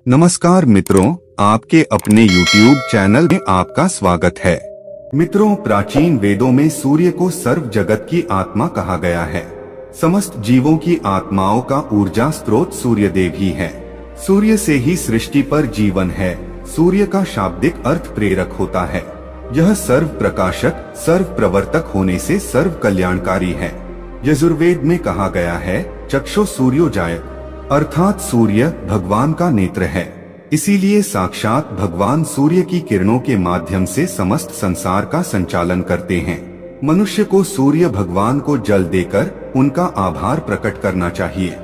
नमस्कार मित्रों, आपके अपने YouTube चैनल में आपका स्वागत है। मित्रों, प्राचीन वेदों में सूर्य को सर्व जगत की आत्मा कहा गया है। समस्त जीवों की आत्माओं का ऊर्जा स्रोत सूर्य देव ही है। सूर्य से ही सृष्टि पर जीवन है। सूर्य का शाब्दिक अर्थ प्रेरक होता है। यह सर्व प्रकाशक, सर्व प्रवर्तक होने से सर्व कल्याणकारी है। यजुर्वेद में कहा गया है, चक्षु सूर्यो जायत, अर्थात सूर्य भगवान का नेत्र है। इसीलिए साक्षात भगवान सूर्य की किरणों के माध्यम से समस्त संसार का संचालन करते हैं। मनुष्य को सूर्य भगवान को जल देकर उनका आभार प्रकट करना चाहिए।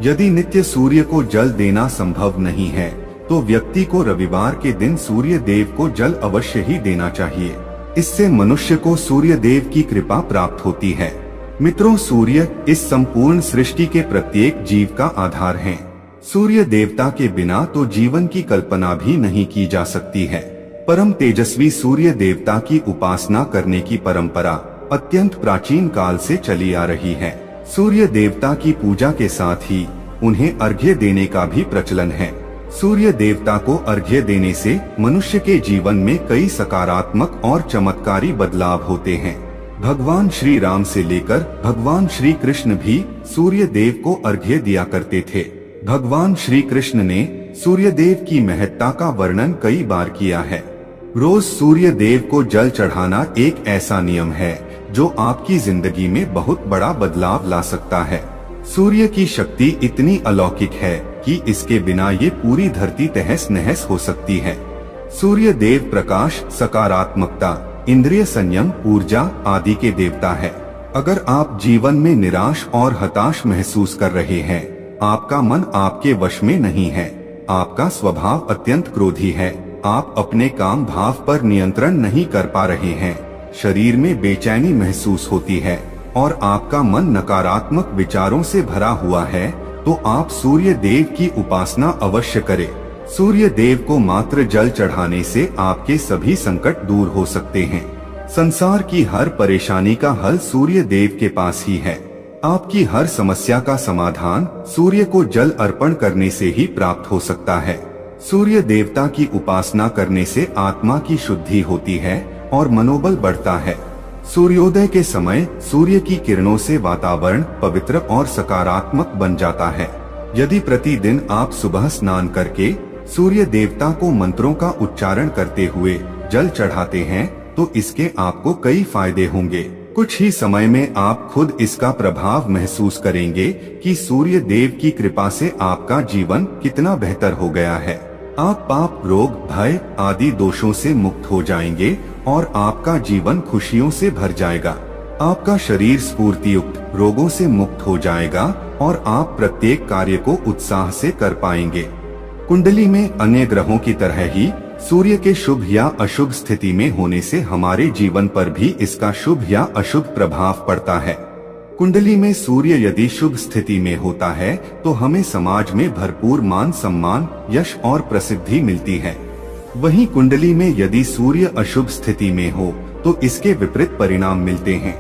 यदि नित्य सूर्य को जल देना संभव नहीं है तो व्यक्ति को रविवार के दिन सूर्य देव को जल अवश्य ही देना चाहिए। इससे मनुष्य को सूर्य देव की कृपा प्राप्त होती है। मित्रों, सूर्य इस संपूर्ण सृष्टि के प्रत्येक जीव का आधार है। सूर्य देवता के बिना तो जीवन की कल्पना भी नहीं की जा सकती है। परम तेजस्वी सूर्य देवता की उपासना करने की परंपरा अत्यंत प्राचीन काल से चली आ रही है। सूर्य देवता की पूजा के साथ ही उन्हें अर्घ्य देने का भी प्रचलन है। सूर्य देवता को अर्घ्य देने से मनुष्य के जीवन में कई सकारात्मक और चमत्कारी बदलाव होते हैं। भगवान श्री राम से लेकर भगवान श्री कृष्ण भी सूर्य देव को अर्घ्य दिया करते थे। भगवान श्री कृष्ण ने सूर्य देव की महत्ता का वर्णन कई बार किया है। रोज सूर्य देव को जल चढ़ाना एक ऐसा नियम है जो आपकी जिंदगी में बहुत बड़ा बदलाव ला सकता है। सूर्य की शक्ति इतनी अलौकिक है कि इसके बिना ये पूरी धरती तहस नहस हो सकती है। सूर्य देव प्रकाश, सकारात्मकता, इंद्रिय संयम, ऊर्जा आदि के देवता है। अगर आप जीवन में निराश और हताश महसूस कर रहे हैं, आपका मन आपके वश में नहीं है, आपका स्वभाव अत्यंत क्रोधी है, आप अपने काम भाव पर नियंत्रण नहीं कर पा रहे हैं, शरीर में बेचैनी महसूस होती है और आपका मन नकारात्मक विचारों से भरा हुआ है, तो आप सूर्य देव की उपासना अवश्य करें। सूर्य देव को मात्र जल चढ़ाने से आपके सभी संकट दूर हो सकते हैं। संसार की हर परेशानी का हल सूर्य देव के पास ही है। आपकी हर समस्या का समाधान सूर्य को जल अर्पण करने से ही प्राप्त हो सकता है। सूर्य देवता की उपासना करने से आत्मा की शुद्धि होती है और मनोबल बढ़ता है। सूर्योदय के समय सूर्य की किरणों से वातावरण पवित्र और सकारात्मक बन जाता है। यदि प्रतिदिन आप सुबह स्नान करके सूर्य देवता को मंत्रों का उच्चारण करते हुए जल चढ़ाते हैं तो इसके आपको कई फायदे होंगे। कुछ ही समय में आप खुद इसका प्रभाव महसूस करेंगे कि सूर्य देव की कृपा से आपका जीवन कितना बेहतर हो गया है। आप पाप, रोग, भय आदि दोषों से मुक्त हो जाएंगे और आपका जीवन खुशियों से भर जाएगा। आपका शरीर स्फूर्तियुक्त, रोगों से मुक्त हो जाएगा और आप प्रत्येक कार्य को उत्साह से कर पाएंगे। कुंडली में अन्य ग्रहों की तरह ही सूर्य के शुभ या अशुभ स्थिति में होने से हमारे जीवन पर भी इसका शुभ या अशुभ प्रभाव पड़ता है। कुंडली में सूर्य यदि शुभ स्थिति में होता है तो हमें समाज में भरपूर मान सम्मान, यश और प्रसिद्धि मिलती है। वहीं कुंडली में यदि सूर्य अशुभ स्थिति में हो तो इसके विपरीत परिणाम मिलते हैं।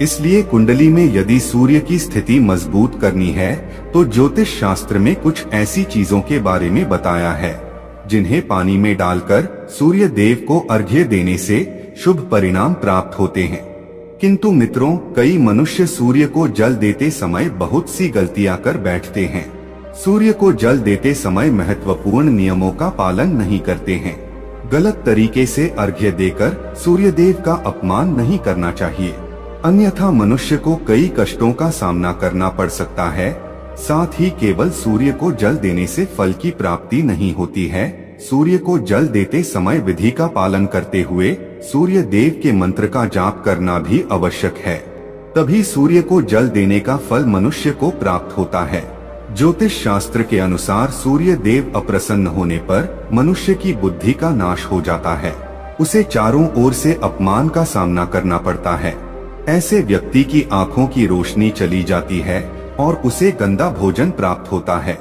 इसलिए कुंडली में यदि सूर्य की स्थिति मजबूत करनी है तो ज्योतिष शास्त्र में कुछ ऐसी चीजों के बारे में बताया है जिन्हें पानी में डालकर सूर्य देव को अर्घ्य देने से शुभ परिणाम प्राप्त होते हैं। किंतु मित्रों, कई मनुष्य सूर्य को जल देते समय बहुत सी गलतियां कर बैठते हैं। सूर्य को जल देते समय महत्वपूर्ण नियमों का पालन नहीं करते हैं। गलत तरीके से अर्घ्य देकर सूर्य देव का अपमान नहीं करना चाहिए, अन्यथा मनुष्य को कई कष्टों का सामना करना पड़ सकता है। साथ ही केवल सूर्य को जल देने से फल की प्राप्ति नहीं होती है। सूर्य को जल देते समय विधि का पालन करते हुए सूर्य देव के मंत्र का जाप करना भी आवश्यक है। तभी सूर्य को जल देने का फल मनुष्य को प्राप्त होता है। ज्योतिष शास्त्र के अनुसार सूर्य देव अप्रसन्न होने पर मनुष्य की बुद्धि का नाश हो जाता है। उसे चारों ओर से अपमान का सामना करना पड़ता है। ऐसे व्यक्ति की आंखों की रोशनी चली जाती है और उसे गंदा भोजन प्राप्त होता है।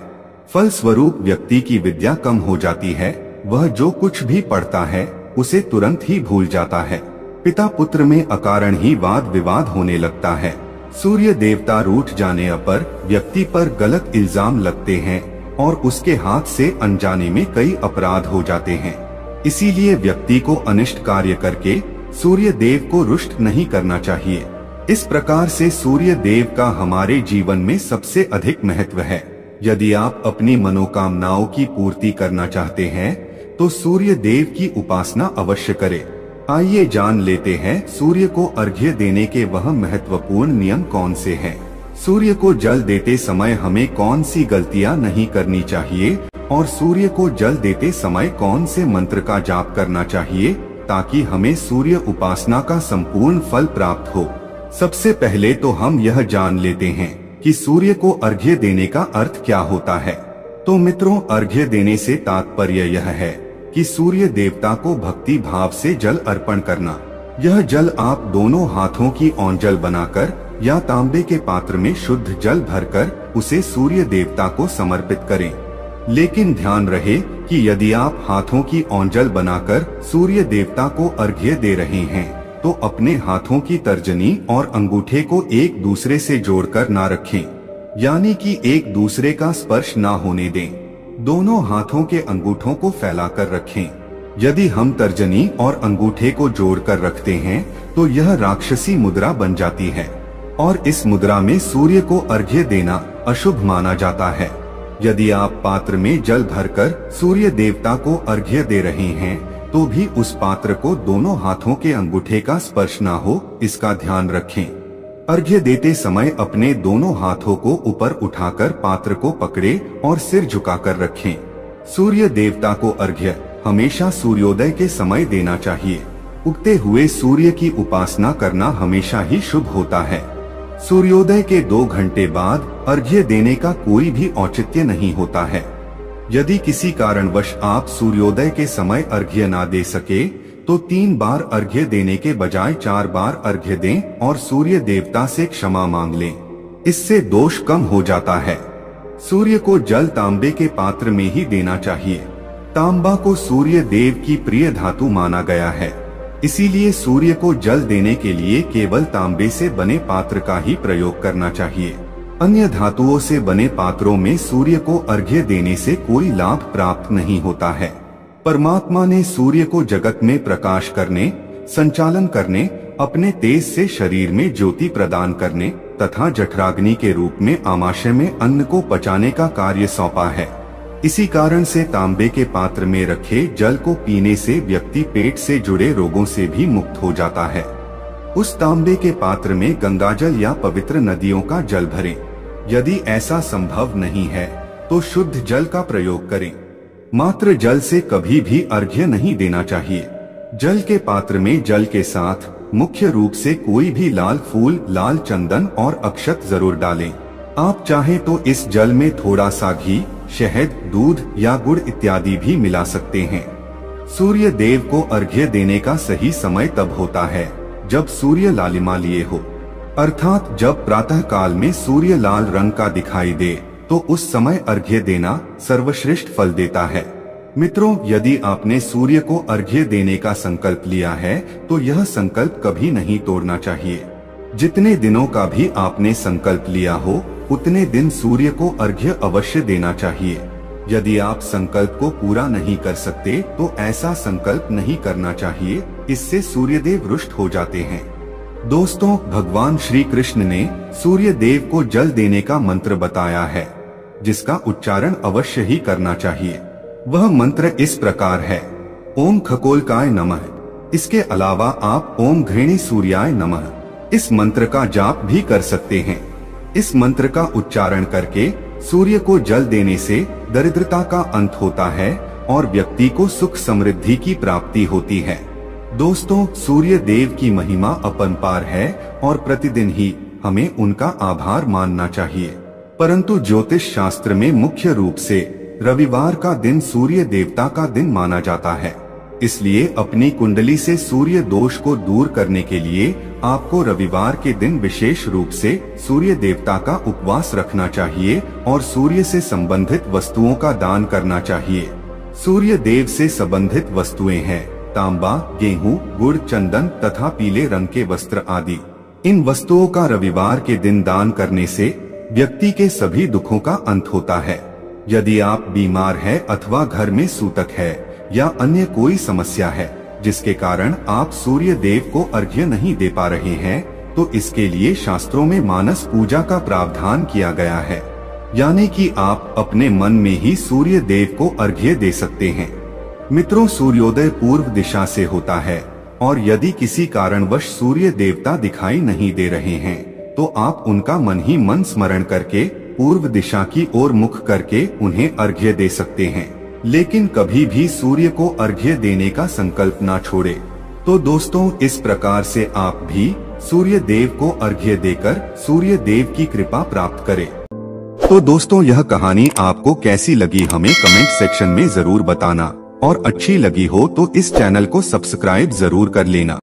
फल स्वरूप व्यक्ति की विद्या कम हो जाती है। वह जो कुछ भी पढ़ता है उसे तुरंत ही भूल जाता है। पिता पुत्र में अकारण ही वाद विवाद होने लगता है। सूर्य देवता रूठ जाने पर व्यक्ति पर गलत इल्जाम लगते हैं। और उसके हाथ से अनजाने में कई अपराध हो जाते हैं। इसीलिए व्यक्ति को अनिष्ट कार्य करके सूर्य देव को रुष्ट नहीं करना चाहिए। इस प्रकार से सूर्य देव का हमारे जीवन में सबसे अधिक महत्व है। यदि आप अपनी मनोकामनाओं की पूर्ति करना चाहते हैं तो सूर्य देव की उपासना अवश्य करें। आइए जान लेते हैं सूर्य को अर्घ्य देने के वह महत्वपूर्ण नियम कौन से हैं। सूर्य को जल देते समय हमें कौन सी गलतियां नहीं करनी चाहिए और सूर्य को जल देते समय कौन से मंत्र का जाप करना चाहिए ताकि हमें सूर्य उपासना का संपूर्ण फल प्राप्त हो। सबसे पहले तो हम यह जान लेते हैं कि सूर्य को अर्घ्य देने का अर्थ क्या होता है। तो मित्रों, अर्घ्य देने से तात्पर्य यह है कि सूर्य देवता को भक्ति भाव से जल अर्पण करना। यह जल आप दोनों हाथों की ओंजल बनाकर या तांबे के पात्र में शुद्ध जल भरकर उसे सूर्य देवता को समर्पित करें। लेकिन ध्यान रहे कि यदि आप हाथों की ओंजल बनाकर सूर्य देवता को अर्घ्य दे रहे हैं तो अपने हाथों की तर्जनी और अंगूठे को एक दूसरे से जोड़कर ना रखें, यानी कि एक दूसरे का स्पर्श ना होने दें। दोनों हाथों के अंगूठों को फैलाकर रखें। यदि हम तर्जनी और अंगूठे को जोड़कर रखते हैं तो यह राक्षसी मुद्रा बन जाती है और इस मुद्रा में सूर्य को अर्घ्य देना अशुभ माना जाता है। यदि आप पात्र में जल भरकर सूर्य देवता को अर्घ्य दे रहे हैं तो भी उस पात्र को दोनों हाथों के अंगूठे का स्पर्श ना हो, इसका ध्यान रखें। अर्घ्य देते समय अपने दोनों हाथों को ऊपर उठाकर पात्र को पकड़े और सिर झुकाकर रखें। सूर्य देवता को अर्घ्य हमेशा सूर्योदय के समय देना चाहिए। उगते हुए सूर्य की उपासना करना हमेशा ही शुभ होता है। सूर्योदय के 2 घंटे बाद अर्घ्य देने का कोई भी औचित्य नहीं होता है। यदि किसी कारणवश आप सूर्योदय के समय अर्घ्य ना दे सके तो 3 बार अर्घ्य देने के बजाय 4 बार अर्घ्य दें और सूर्य देवता से क्षमा मांग लें। इससे दोष कम हो जाता है। सूर्य को जल तांबे के पात्र में ही देना चाहिए। तांबा को सूर्य देव की प्रिय धातु माना गया है, इसीलिए सूर्य को जल देने के लिए केवल तांबे से बने पात्र का ही प्रयोग करना चाहिए। अन्य धातुओं से बने पात्रों में सूर्य को अर्घ्य देने से कोई लाभ प्राप्त नहीं होता है। परमात्मा ने सूर्य को जगत में प्रकाश करने, संचालन करने, अपने तेज से शरीर में ज्योति प्रदान करने तथा जठराग्नि के रूप में आमाशय में अन्न को पचाने का कार्य सौंपा है। इसी कारण से तांबे के पात्र में रखे जल को पीने से व्यक्ति पेट से जुड़े रोगों से भी मुक्त हो जाता है। उस तांबे के पात्र में गंगाजल या पवित्र नदियों का जल भरें। यदि ऐसा संभव नहीं है तो शुद्ध जल का प्रयोग करें। मात्र जल से कभी भी अर्घ्य नहीं देना चाहिए। जल के पात्र में जल के साथ मुख्य रूप से कोई भी लाल फूल, लाल चंदन और अक्षत जरूर डालें। आप चाहें तो इस जल में थोड़ा सा घी, शहद, दूध या गुड़ इत्यादि भी मिला सकते हैं। सूर्य देव को अर्घ्य देने का सही समय तब होता है जब सूर्य लालिमा लिए हो, अर्थात जब प्रातः काल में सूर्य लाल रंग का दिखाई दे तो उस समय अर्घ्य देना सर्वश्रेष्ठ फल देता है। मित्रों, यदि आपने सूर्य को अर्घ्य देने का संकल्प लिया है तो यह संकल्प कभी नहीं तोड़ना चाहिए। जितने दिनों का भी आपने संकल्प लिया हो उतने दिन सूर्य को अर्घ्य अवश्य देना चाहिए। यदि आप संकल्प को पूरा नहीं कर सकते तो ऐसा संकल्प नहीं करना चाहिए, इससे सूर्यदेव रुष्ट हो जाते हैं। दोस्तों, भगवान श्री कृष्ण ने सूर्य देव को जल देने का मंत्र बताया है जिसका उच्चारण अवश्य ही करना चाहिए। वह मंत्र इस प्रकार है, ओम खगोलकाय नमः। इसके अलावा आप ओम घृणी सूर्याय नमः इस मंत्र का जाप भी कर सकते हैं। इस मंत्र का उच्चारण करके सूर्य को जल देने से दरिद्रता का अंत होता है और व्यक्ति को सुख समृद्धि की प्राप्ति होती है। दोस्तों, सूर्य देव की महिमा अपरंपार है और प्रतिदिन ही हमें उनका आभार मानना चाहिए। परंतु ज्योतिष शास्त्र में मुख्य रूप से रविवार का दिन सूर्य देवता का दिन माना जाता है। इसलिए अपनी कुंडली से सूर्य दोष को दूर करने के लिए आपको रविवार के दिन विशेष रूप से सूर्य देवता का उपवास रखना चाहिए और सूर्य से संबंधित वस्तुओं का दान करना चाहिए। सूर्य देव से संबंधित वस्तुएं हैं तांबा, गेहूं, गुड़, चंदन तथा पीले रंग के वस्त्र आदि। इन वस्तुओं का रविवार के दिन दान करने से व्यक्ति के सभी दुखों का अंत होता है। यदि आप बीमार है अथवा घर में सूतक है या अन्य कोई समस्या है जिसके कारण आप सूर्य देव को अर्घ्य नहीं दे पा रहे हैं, तो इसके लिए शास्त्रों में मानस पूजा का प्रावधान किया गया है, यानी कि आप अपने मन में ही सूर्य देव को अर्घ्य दे सकते हैं। मित्रों, सूर्योदय पूर्व दिशा से होता है और यदि किसी कारणवश सूर्य देवता दिखाई नहीं दे रहे हैं तो आप उनका मन ही मन स्मरण करके पूर्व दिशा की ओर मुख करके उन्हें अर्घ्य दे सकते हैं, लेकिन कभी भी सूर्य को अर्घ्य देने का संकल्प ना छोड़े। तो दोस्तों, इस प्रकार से आप भी सूर्य देव को अर्घ्य देकर सूर्य देव की कृपा प्राप्त करें। तो दोस्तों, यह कहानी आपको कैसी लगी हमें कमेंट सेक्शन में जरूर बताना, और अच्छी लगी हो तो इस चैनल को सब्सक्राइब जरूर कर लेना।